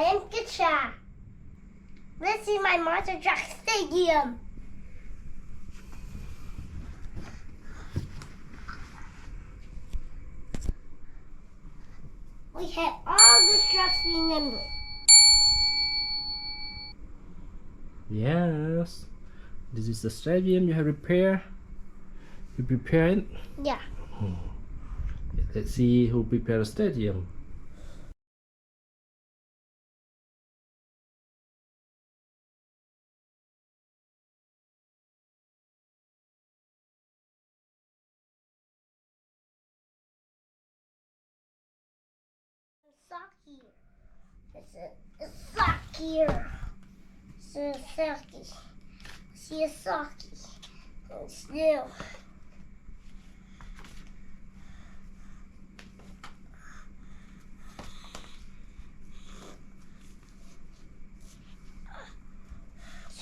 I am Kethya. Let's see my monster truck stadium. We have all the trucks we numbered. Yes. This is the stadium you have prepared. You prepare it? Yeah. Let's see who prepared the stadium. Sock here. It's a sock here. It's a socky. See a socky. It's new.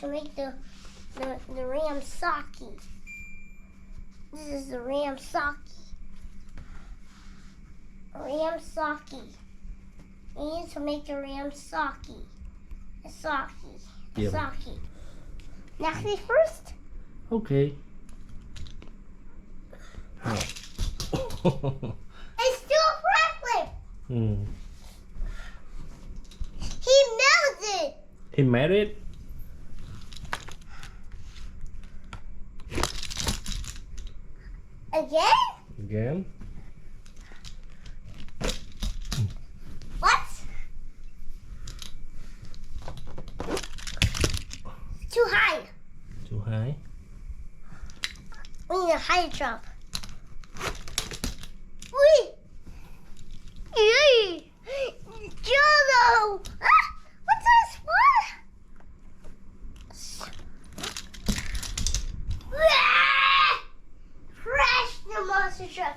To make the ram socky. This is the ram socky. Ram socky. We need to make the ram socky. A socky. A Yep. socky. Next me first. Okay. It's still Franklin. Hmm. He melted. He made it. Again? Again. What? Too high. Too high. We need a high jump. Wee! Yay! Jello! Ah! What's this? What? Ah! Crash the monster truck.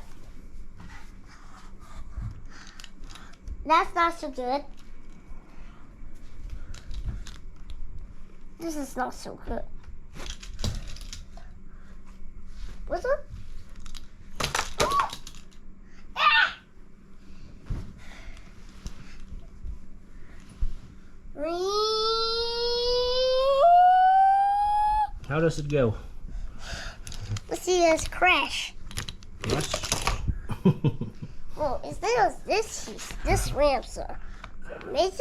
That's not so good. This is not so good. What's up? Ah! How does it go? Let's see this crash. Yes. Well, instead of this ramps are amazing.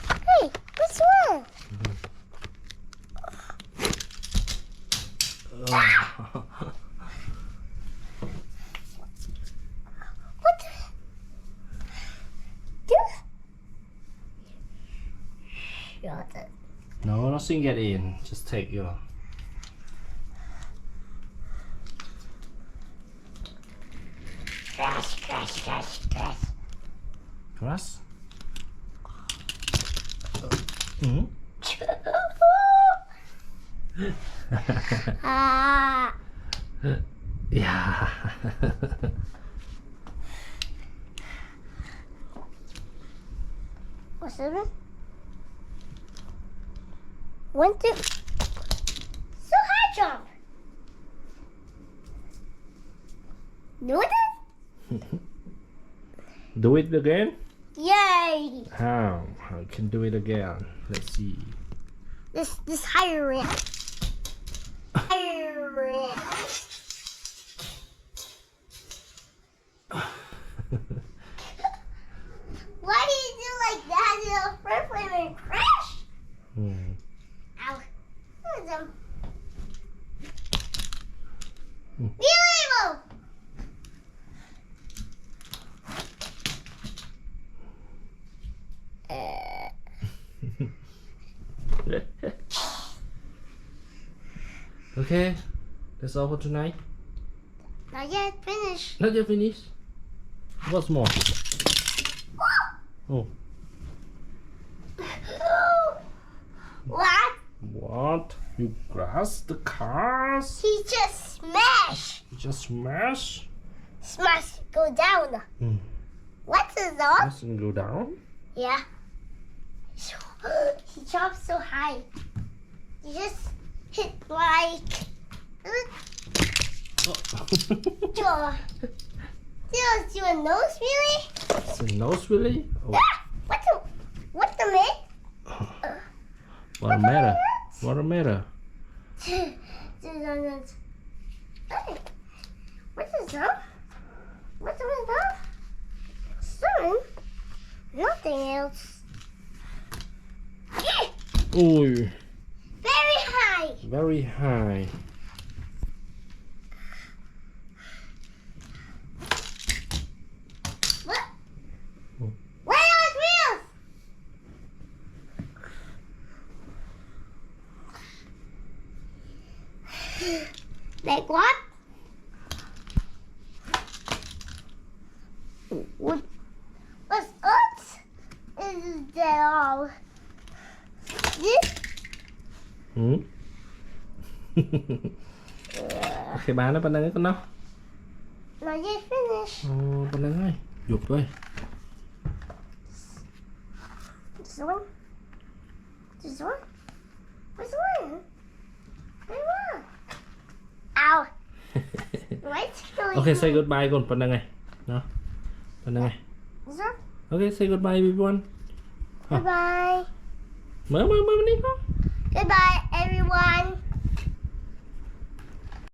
Hey, what's wrong? What the? Shut it. No, nothing get in. Just take your. Crash, crash, crash, crash. Grass. Hmm. Ah. Yeah. What's it? Went to so high jump. Do it? Do it again? Yay! How? I can do it again. Let's see. This higher ramp. Higher ramp. Why do you do like that? It'll flip and crash. Hmm. Ow. Look at them. Hmm. Unbelievable. Okay, that's all for tonight. Not yet finished. Not yet finished. What's more? Oh, What? what? You grass the cars? He just smashed. You just smash? Smash. Go down. Hmm. What is that? Doesn't go down? Yeah. He jumped so high. He just hit like. Oh. Do a nose really? It's a nose really? Oh. Ah! What the meat? Watermelon. Watermelon. Hey, what is that? What is that? Sun? Nothing else. Ui, Very high. very high. What? Oh. Where are the wheels? Like what? What's up? Is that all? This? Cái bán nó bên đây con đâu? Not yet finished. Ồ, bên đây ơi. Dục thôi. This one? This one? Which one? Which one? Ow. Wait. Okay, say goodbye con bên đây này. Đó. Bên đây này. This one? Okay, say goodbye everyone. Goodbye. Mở bên đây con. Goodbye, everyone.